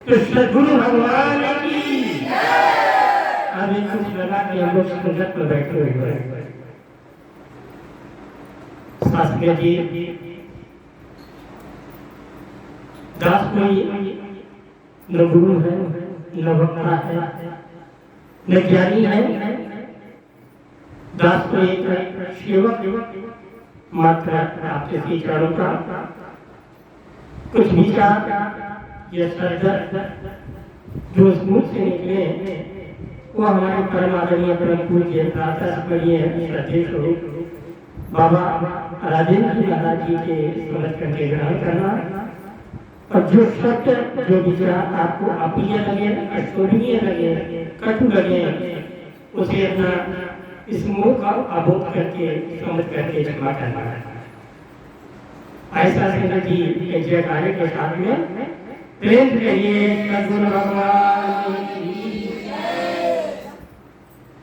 तो सद्गुरु भगवान की अभी कुछ लगा कि हम लोग संगत में बैठे हुए हैं। शास्त्री जी दास कोई न गुरु है, न वक्ता है, न ज्ञानी है। दास को एक सेवक मात्र आपके श्री चरणों का कुछ विचार या सरदर्द जो उस मुख से निकले वो हमारे परम आदरणीय परम पूज्य श्रद्धेय स्वरूप बाबा राजेंद्र जी महाराज जी के समझ करके ग्रहण करना और जो शब्द जो विचार आपको अप्रिय लगे, अशोभनीय लगे, कटु लगे, उसे अपना इस मुंह का अबोध करके समझ करके क्षमा करना है। ऐसा संगत जी के जयकारे के साथ में प्रेम करिए सद्गुरु भगवान की जय।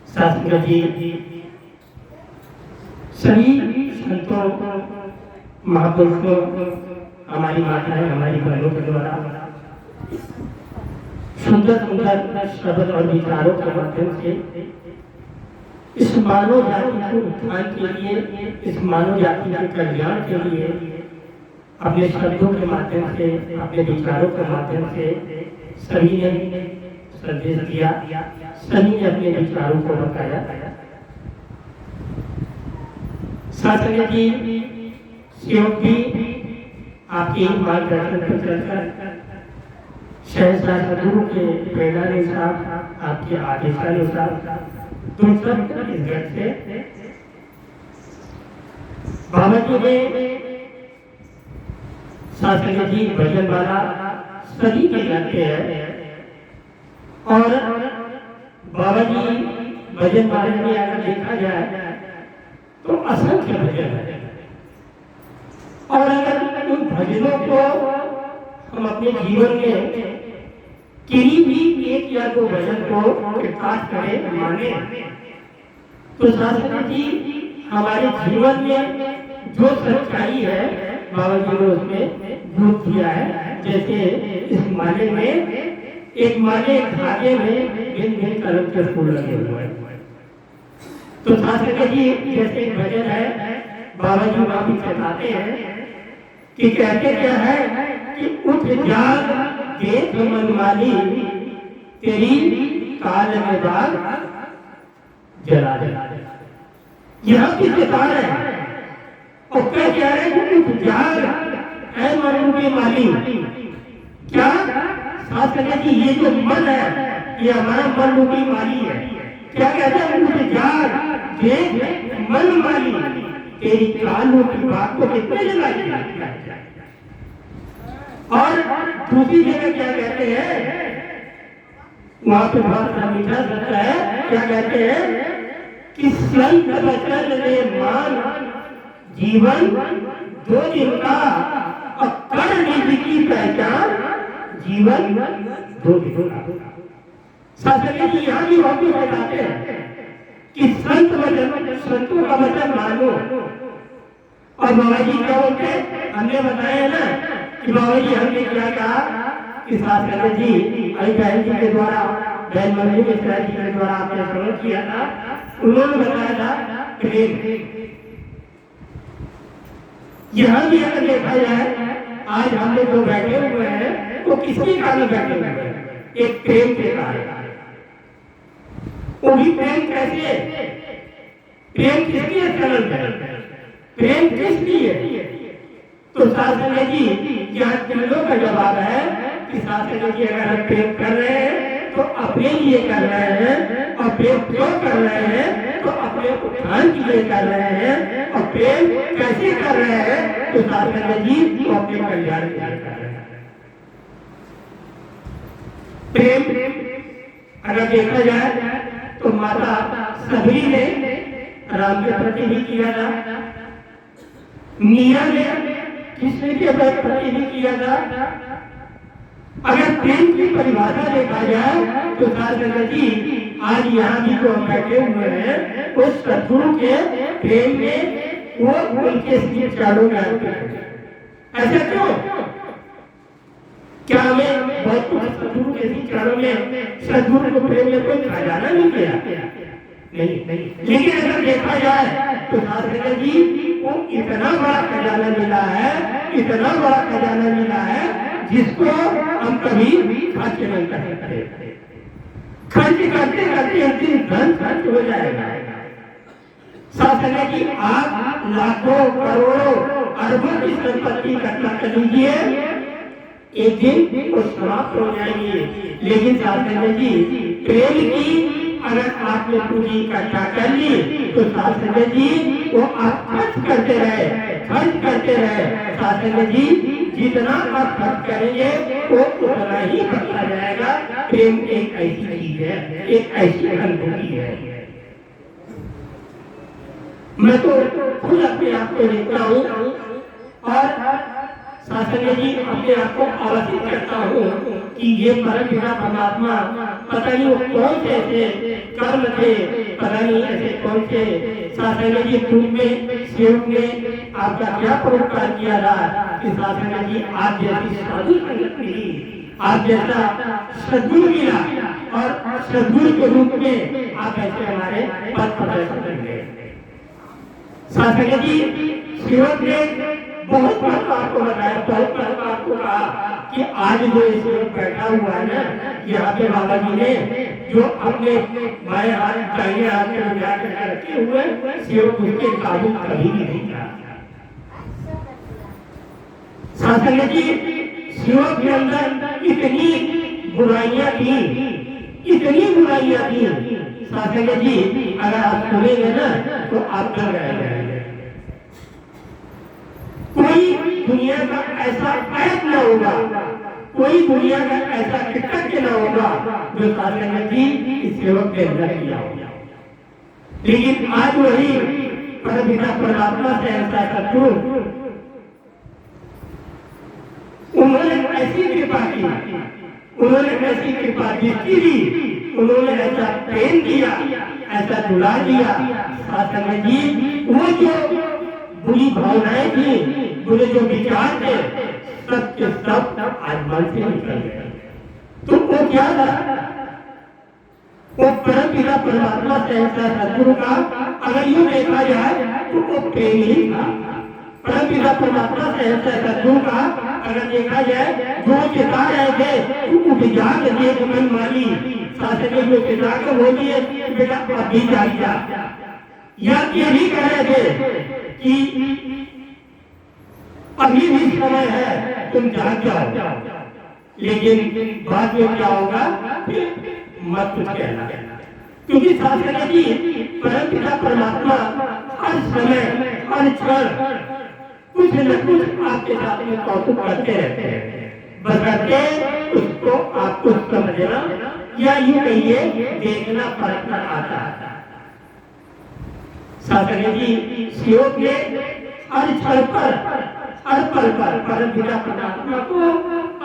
शास्त्री जी सभी संतों महापुरुषों हमारी माताएं हमारी बहनों के द्वारा सुंदर सुंदर शब्द और विचारों के माध्यम से इस मानव जाति के उत्थान के लिए, इस मानव जाति के कल्याण के लिए अपने शब्दों के माध्यम से, अपने विचारों के माध्यम से सभी ने संदेश दिया, सभी ने अपने विचारों को बताया। शास्त्री जी सेवक भी आपके मार्गदर्शन पर चलकर सहसा सदगुरु के प्रेरणानुसार, आपके आदेशानुसार दूसरा इस घर से बाबा जी ने शास्त्री जी भजन वाला सभी के लगते हैं और बाबा जी भजन वाले में अगर देखा जाए तो असंख्य भजन है और अगर उन भजनों को हम अपने जीवन में किसी भी एक या दो भजन को पाठ करें, माने तो शास्त्री जी हमारे जीवन में जो सच्चाई है बाबा जी ने उसमें दूध दिया है। जैसे इस माले में एक माले धागे में भिन्न भिन्न कलर के फूल लगे हुए हैं। तो शास्त्री जी जैसे एक भजन है बाबा जी वहां भी चलाते हैं कि कहते क्या है कि उठ जाग देख मनमानी तेरी काल में बाग जला जला यहाँ की सितार है और क्या कह रहे हैं कि उठ जाग है मन के माली। क्या साथ कहते कि ये जो मन है ये हमारा मन रूपी माली है। क्या कहते हैं उठ जाग देख मन माली तेरी काल रूपी बाग को कितने जला। और दूसरी जगह क्या कहते हैं वहां पे बहुत मीठा शब्द है, क्या कहते हैं कि संत बचन ने मान जीवन दो दिन का और कर निधि की पहचान जीवन दो दिन का। शास्त्री जी यहाँ भी बहुत बताते हैं कि संत वचन, संतों का वचन मानो। और बाबा जी क्या बोलते हैं, हमने बताया ना कि बाबा जी हमने क्या कहा कि शास्त्री जी अभी बहन जी के द्वारा, बहन मंदिर के शहर जी के द्वारा आपने श्रवण किया था, उन्होंने बताया था प्रेम। यहाँ भी अगर देखा जाए आज हम लोग जो बैठे हुए हैं वो किसके कारण बैठे हुए हैं, एक प्रेम के कारण। वो भी प्रेम कैसे, प्रेम किसके कारण है, प्रेम किस लिए। तो शास्त्री जी यहाँ तीनों का जवाब है कि शास्त्री जी अगर हम प्रेम कर रहे हैं तो अपने लिए कर रहे हैं और प्रेम क्यों कर रहे हैं तो अपने उत्थान के लिए कर रहे हैं। और प्रेम कैसे कर रहे हैं तो शास्त्री जी तो अपने कल्याण के लिए कर रहे हैं। प्रेम अगर देखा जाए तो माता सबरी ने राम के प्रति भी किया था, मीरा ने कृष्ण के प्रति भी किया था। अगर प्रेम की परिभाषा देखा जाए तो शास्त्री जी आज यहाँ भी जो हम बैठे हुए हैं उस सद्गुरु के प्रेम में वो उनके सिर चरणों में आते हैं। ऐसा क्यों, क्या हमें बहुत कुछ सदगुरु के चरणों में सदगुरु को प्रेम में कोई खजाना नहीं किया, नहीं। लेकिन अगर देखा जाए तो साधना जी को इतना बड़ा खजाना मिला है, इतना बड़ा खजाना मिला है जिसको हम कभी खर्च नहीं कर सकते। खर्च करते करते एक दिन धन खर्च हो जाएगा। साधना जी आप लाखों करोड़ों अरबों की संपत्ति इकट्ठा कर लीजिए, एक दिन वो समाप्त हो जाएंगे। लेकिन साधना जी प्रेम की अगर आपने पूरी इकट्ठा कर ली तो साधना जी वो आप खर्च करते रहे। साधना जी जितना आप खर्च करेंगे वो उतना ही बढ़ता जाएगा। प्रेम एक ऐसी चीज है, एक ऐसी अनुभूति है। मैं तो खुद अपने आप को देखता हूँ और शास्त्री जी अपने आप को आवासित करता हूँ कि ये परम पिता परमात्मा पता नहीं वो कौन से ऐसे कर्म थे, पता नहीं ऐसे कौन से शास्त्री जी रूप में सेवक ने आपका क्या परोपकार किया था कि शास्त्री जी आप जैसी साधु संगत मिली, आप जैसा सद्गुरु मिला और सद्गुरु के रूप में आप ऐसे हमारे पद प्रदर्शन करेंगे। शास्त्री जी सेवक ने बहुत बार आपको बताया, बहुत बार आपको कहा कि आज जो सेवक बैठा हुआ है ना यहाँ पे बाबा जी ने जो अपने बाएं हाथ दाहिने हाथ में उठा कर रखे हुए सेवक उसके काबू कभी भी नहीं था। शास्त्री जी सेवक के अंदर इतनी बुराइयां थी शास्त्री जी अगर आप सुनेंगे ना तो आप डर जाएंगे। कोई दुनिया का ऐसा ऐप न होगा, कोई दुनिया का ऐसा कृतज्ञ न होगा जो शास्त्री जी इस सेवक के अंदर किया होगा। लेकिन आज वही परमपिता परमात्मा से ऐसा सद्गुरु उन्होंने ऐसी कृपा की, उन्होंने ऐसी कृपा की, उन्होंने ऐसा प्रेम किया, ऐसा दुलार दिया। शास्त्री जी वो जो बुरी भावनाएं थी, बुरे जो विचार थे, सब के सब आज मन से निकल गए। तो वो क्या था? वो परम पिता परमात्मा से ऐसा सद्गुरु का अगर यूं देखा जाए तो वो प्रेम ही था। परम पिता परमात्मा से ऐसा सद्गुरु का अगर देखा जाए जो चिता रहे थे तो उपजा के देख मन माली। शास्त्री जो चिता को बोलिए बेटा अभी जा, या ये भी कह रहे थे कि अभी भी समय है, तुम जाग जाओ। लेकिन बाद में क्या होगा मत कुछ कहना, क्योंकि शास्त्री जी परम पिता परमात्मा हर समय हर क्षण कुछ न कुछ आपके साथ में कौतुक करते रहते हैं, बशर्ते उसको आपको समझना या यूं कहिए देखना परखना आता है। शास्त्री जी सेवक ने हर क्षण पर हर पल पर परम पिता परमात्मा को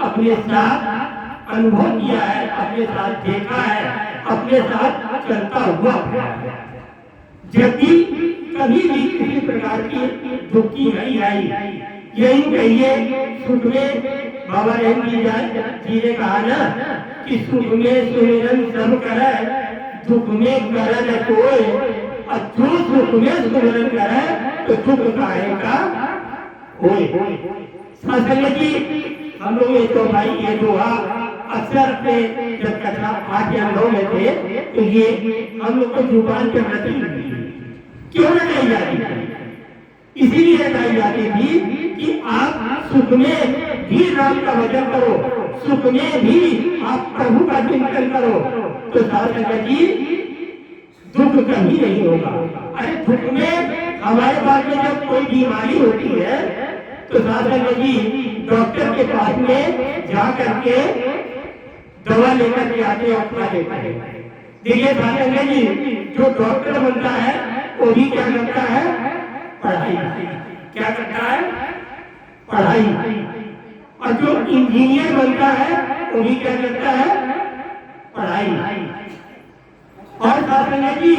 अपने साथ अनुभव किया है, अपने साथ देखा है, अपने साथ चलता हुआ। जब भी कभी भी किसी प्रकार की दुख की घड़ी आई, यही कहिए सुख में बाबा रहम जी ने कहा ना कि सुख में सुमिरन सब करे, दुख में करे न कोई, और जो सुख में सुमिरन करे तो दुख काहेगा होए। शास्त्री जी हम लोग ये तो भाई ये दोहा अक्सर अपने जब कथा पाठ या अनुभव में थे तो ये हम लोग को जुबान पे नहीं क्यों लगाई जाती थी? इसीलिए लगाई जाती थी कि आप सुख में भी राम का भजन करो, सुख में भी आप प्रभु का चिंतन करो, तो शास्त्री जी दुख कभी नहीं होगा। अरे दुख में हमारे पास में जब कोई बीमारी होती है तो शास्त्री जी डॉक्टर के पास में जा करके दवा लेकर के आते हैं, अपना लेते हैं। देखिए शास्त्री जी जो डॉक्टर बनता है वो भी क्या करता है? पढ़ाई। क्या करता है? पढ़ाई। और जो इंजीनियर बनता है वो भी क्या करता है? पढ़ाई। और शास्त्री जी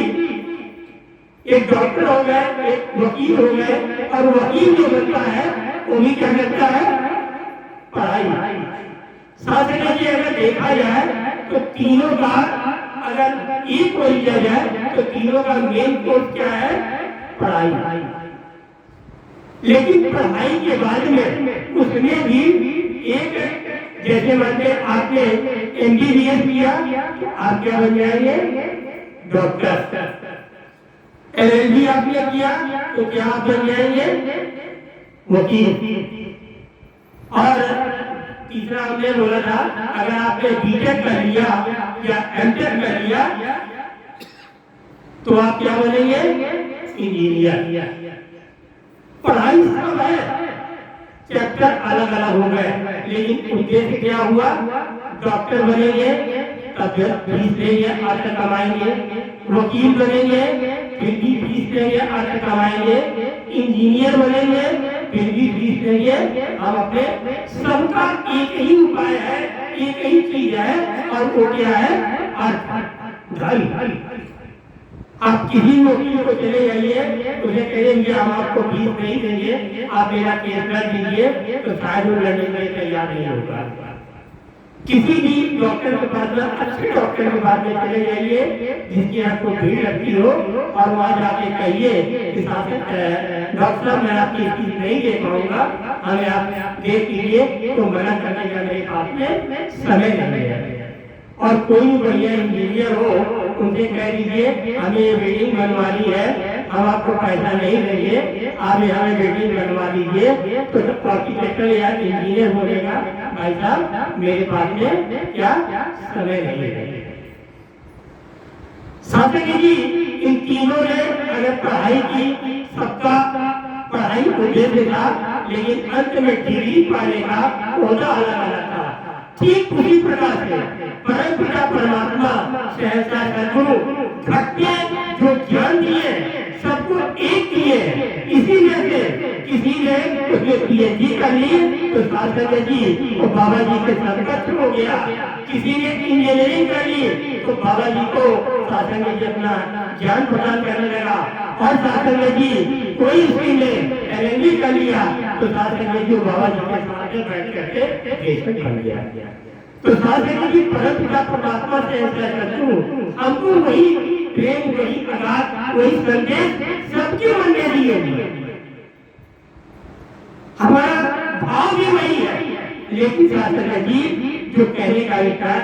एक डॉक्टर हो गए, एक वकील हो गए, और वकील जो बनता है वो भी क्या करता है? पढ़ाई। शास्त्र जी अगर देखा जाए तो तीनों का अगर एक को लिया जाए तो तीनों का मेन कोर्स क्या है? पढ़ाई। लेकिन पढ़ाई के बाद में उसमें भी एक, जैसे मानते आपने MBBS किया, आप क्या बन जाएंगे? डॉक्टर। LLB आपने किया तो क्या आप बन जाएंगे? वकील। और तीसरा हमने बोला था अगर आपने B.Tech कर लिया या M.Tech कर लिया तो आप क्या बनेंगे? इंजीनियर। पढ़ाई सब है, चैप्टर अलग अलग हो गए, लेकिन उद्देश्य क्या हुआ? डॉक्टर बनेंगे तब फीस देंगे, अर्थ कमाएंगे। वकील बनेंगे फिर भी फीस देंगे, अर्थ कमाएंगे। इंजीनियर बनेंगे फिर भी फीस देंगे। हम अपने सबका एक ही उपाय है, एक ही चीज है, और वो क्या है? अर्थ, धन। आप किसी वकील को चले जाइए, उसे कहेंगे हम आपको फीस नहीं देंगे, आप मेरा केस कर दीजिए, तो शायद वो लड़ने के लिए तैयार नहीं होगा। किसी भी डॉक्टर के पास, अच्छे डॉक्टर के पास में चले जाइए जिसकी आपको भीड़ लगती हो, और वहां जाके कहिए कि डॉक्टर साहब मैं आपकी फीस नहीं दे पाऊंगा, हमें आप देख लीजिए, तो मना करने का मेरे पास में समय नहीं है। और कोई बढ़िया इंजीनियर हो उनसे कह दीजिए हमें ये बिल्डिंग बनवानी है, हम आपको पैसा नहीं देंगे, आप हमें बिल्डिंग बनवा दीजिए, तो आर्किटेक्टर या इंजीनियर बोलेगा भाई साहब मेरे पास में क्या समय नहीं है। साथ ही इन तीनों ने अगर पढ़ाई की, सबका पढ़ाई उद्देश्य था, लेकिन अंत में डिग्री पाने का ओहदा अलग अलग था। ठीक उसी प्रकार से परमपिता परमात्मा सहसा सद्गुरु भक्त जो ज्ञान दिए सबको एक किए। इसीलिए से किसी ने उसमें PhD कर ली तो शास्त्री जी और बाबा जी के संगत हो गया, किसी ने इंजीनियरिंग कर ली तो बाबा जी को शास्त्री जी अपना ज्ञान प्रदान करने लगा, और शास्त्री जी कोई स्कूल में LLB कर लिया तो शास्त्री जी बाबा जी के साथ बैठ करके देश में बन गया। तो शास्त्री जी परमपिता परमात्मा से ऐसा करूं, हमको वही प्रेम, वही आगाज, वही संदेश सबके मन में दिए हुए, हमारा भाव भी वही है, लेकिन शास्त्री जी जो कहने का विचार,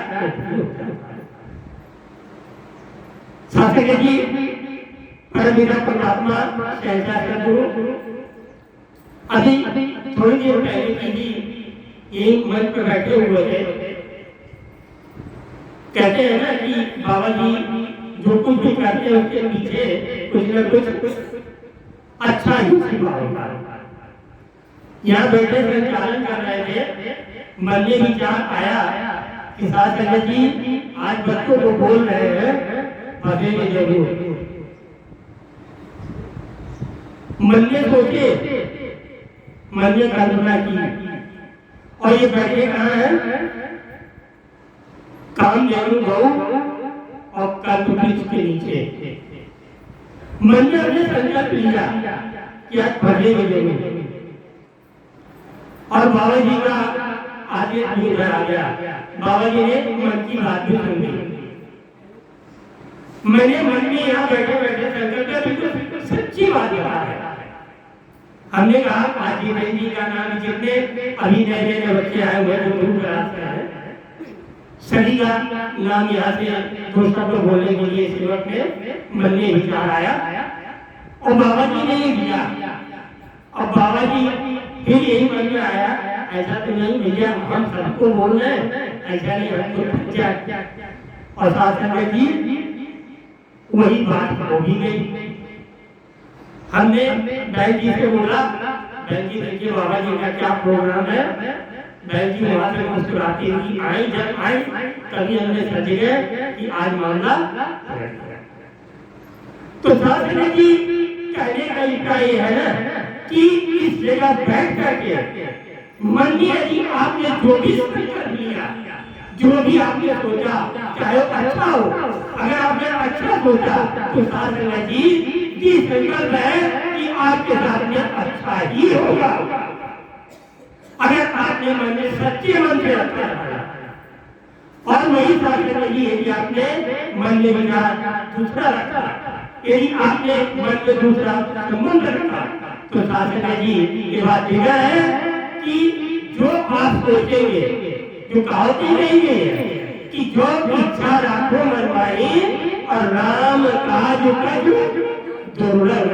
शास्त्री जी परमपिता परमात्मा सहसा सद्गुरु अभी थोड़ी देर पहले की भी यही मंच पर बैठे हुए थे। कहते हैं ना कि बाबा जी जो कुछ भी करते हैं उसके पीछे कुछ न कुछ अच्छा ही छिपा होता है। यहाँ बैठे संचालन कर रहे थे, मन में विचार आया कि शास्त्री जी आज बच्चों को बोल रहे हैं फंसेंगे जरूर। मन में सोचे, मन में कल्पना की, और ये बैठे कहाँ है? काम जरूर गौ और कल्प वृक्ष के नीचे। मन ने अपने संकल्प लिया कि आज फंसेंगे जरूर, और बाबा जी का आदेश दूर आ गया। बाबा जी ने मन की बात भी सुनी। मैंने मन में यहाँ बैठे बैठे संकल्प, बिल्कुल सच्ची बात है। हमने कहा आजी बहन जी का नाम जितने अभी नए नए बच्चे आए हुए जो दूर दराज से आए, सभी का नाम यहाँ से दोस्तों को बोलने के लिए इस वक्त में मन में विचार आया, और बाबा जी ने ये दिया। और बाबा जी फिर यही मन में आया, ऐसा तो नहीं भैया हम सबको बोल रहे हैं, ऐसा नहीं हमको। और शास्त्री जी वही बात हो भी गई। हमने बहन जी से बोला, बहन जी देखिए बाबा जी का क्या प्रोग्राम है। बहन जी वहां से मुस्कुराती हुई आई, जब आई तभी हमने सज गए कि आज मामला। तो शास्त्री जी कहने का इतना ये है ना कि इस जगह बैठ करके मन में यदि आपने जो भी संकल्प लिया, जो भी आपने सोचा, चाहे अच्छा हो, अगर आपने अच्छा सोचा तो शास्त्री जी की संकल्प है कि आपके साथ में अच्छा ही होगा। अगर आपने मन में सच्चे मन से रखा है और वही शासन यही है कि आपने मन में विचार दूसरा रखा, यदि आपने मन में दूसरा संबंध रखा तो शासन जी ये बात देखा है कि जो आप सोचेंगे, जो कहावत नहीं है कि जो इच्छा राखो मनमानी और राम काज कज दुर्लभ।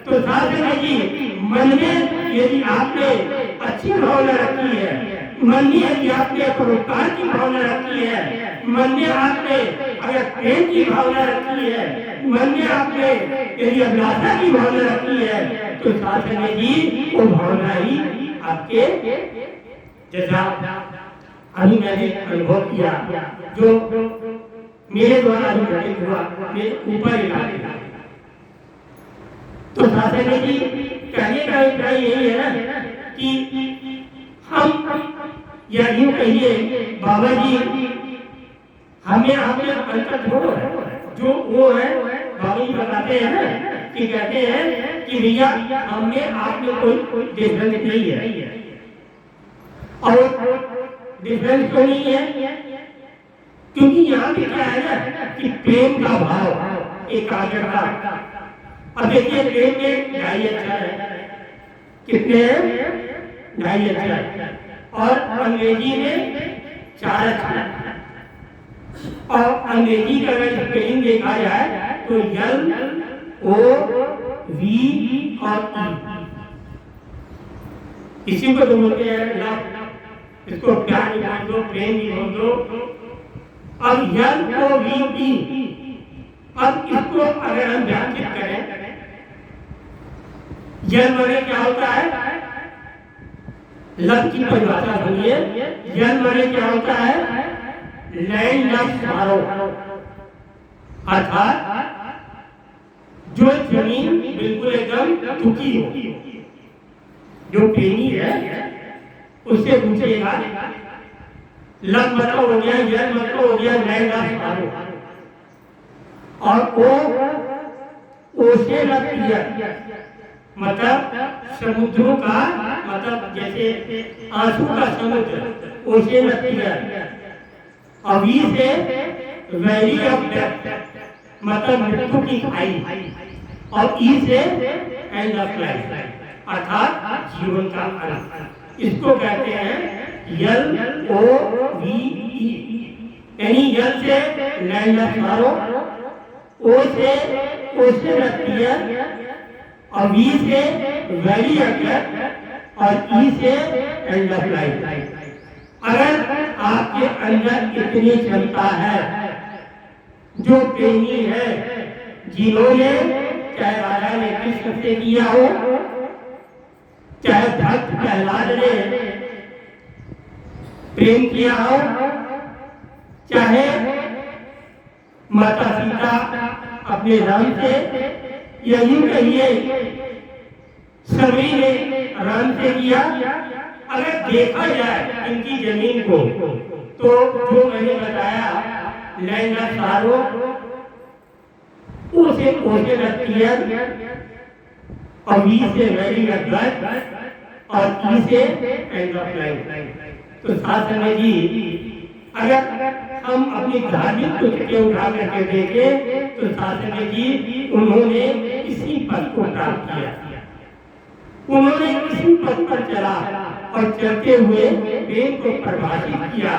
तो शासन जी मन में यदि आपने अच्छी भावना रखी है, मन में यदि आपने परोपकार की भावना रखी है, मन में आपने अगर प्रेम की भावना रखी है, मन में आपने यदि अभिलाषा की भावना रखी है तो शासन जी वो भावना ही आपके, जैसा अभी मैंने अनुभव किया जो मेरे द्वारा अभी घटित हुआ, मेरे ऊपर इलाका। तो शासन जी कहने का अभिप्राय यही है ना कि हम या यूं कहिए बाबा जी हमें आपने अंतर छोड़ो है, जो वो है बाबा जी बताते हैं ना कि कहते हैं कि भैया हमने आपने कोई डिफरेंस नहीं है। और डिफरेंस क्यों नहीं है? क्योंकि यहाँ पे क्या है ना कि प्रेम का भाव, एकाग्रता। अब देखिए प्रेम में ढाई अक्षर है, कितने हैं? ढाई अक्षर। और अंग्रेजी में 4 अक्षर। और अंग्रेजी का अगर स्पेलिंग देखा जाए तो एल ओ वी और ई, इसी को तो बोलते हैं लव, इसको प्यार भी बोल दो, प्रेम भी बोल दो। अब एल ओ वी ई, अब इसको अगर हम व्याख्या करें, जल मरे क्या होता है? लव की परिभाषा सुनिए, जल मरे क्या होता है? लैंड ऑफ सारो, अर्थात जो जमीन बिल्कुल एकदम दुखी हो। जो प्रेमी है उससे पूछेगा लव मतलब हो गया, जल मतलब हो गया लैंड ऑफ सारो, और ओशन ऑफ टीयर मतलब समुद्रों का, मतलब जैसे आंसू का समुद्र, ओशन ऑफ टीयर। अभी से वैली ऑफ डेथ मतलब मृत्यु की खाई, और ई से एंड ऑफ लाइफ अर्थात जीवन का अंत। इसको कहते हैं एल ओ वी ई, यानी एल से लैंड ऑफ सारो, ओ से ओशन ऑफ टीयर, और वी से वैली ऑफ डेथ, और ई से एंड ऑफ लाइफ। अगर आपके अंदर इतनी क्षमता है, जो प्रेमी है, जिन्होंने चाहे राजा ने कृष्ण से किया हो, चाहे भक्त प्रहलाद ने प्रेम किया हो, चाहे माता सीता अपने राम से, या यूं कहिए सभी ने राम से किया। अगर देखा जाए इनकी जमीन को तो जो मैंने बताया लैंड ऑफ सारो, उसे ओशन ऑफ टीयर, और वी से वैली ऑफ डेथ, और ई से एंड ऑफ लाइफ। तो शासन जी अगर हम अपनी धार्मिक पुस्तकें उठा करके देखें तो शासन जी उन्होंने इसी पद को प्राप्त किया, उन्होंने इसी पद पर चला और चलते हुए प्रेम को परिभाषित किया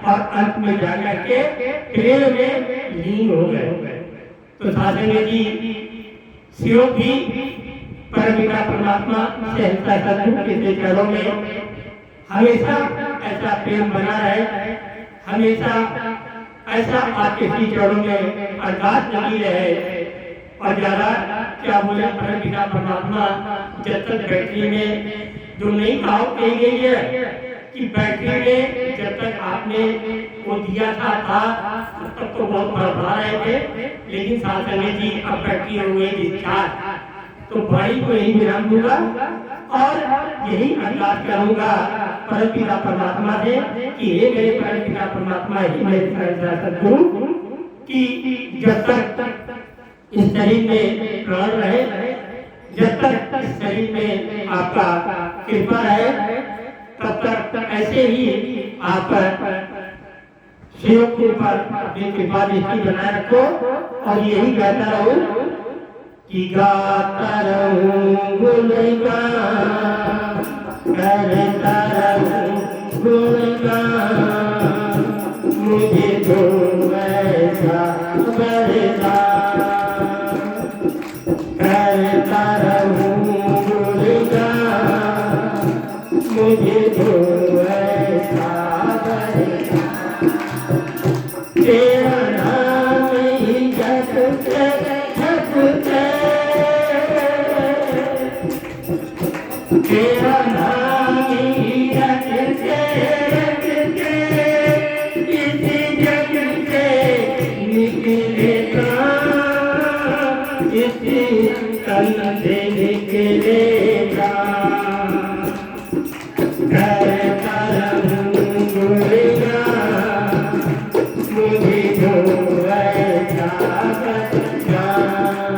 और अंत में जाकर के प्रेम में लीन हो गए। तो शासन जी शिव भी परमपिता परमात्मा से हिंसा सदगुरु के चरणों में हमेशा ऐसा प्रेम बना रहे, हमेशा ऐसा आपके श्री चरणों में अरदास लगी रहे। और ज्यादा क्या बोले परमपिता परमात्मा, जब तक बैटरी में जो नई कहावत कही गई है कि बैटरी में जब तक आपने वो दिया था तब तक तो बहुत बढ़ा रहे थे, लेकिन शासन जी अब बैटरी हो गई डिस्चार्ज, तो बड़ी को यही विराम दूंगा और यही अरदास करूंगा परमपिता परमात्मा से कि हे मेरे परमपिता परमात्मा, हे मेरे सदगुरु, कि जब तक इस शरीर में प्राण रहे, जब तक इस शरीर में आपका कृपा है, तब तक ऐसे ही आप शिव के ऊपर अपनी कृपा दृष्टि बनाए रखो और यही कहता रहूं कि गाता रहूं गुणगान, करता रहूं गुणगान, मुझे तो ऐसा वरदान, करता रहूं गुणगान, मुझे तो ऐसा वरदान, तेरा नाम ही जपते जपते, तेरा नाम ही रटते रटते, इस जग से निकले प्राण, इस तन से निकले प्राण, करता रहूं गुणगान, मुझे जो ऐसा वरदान।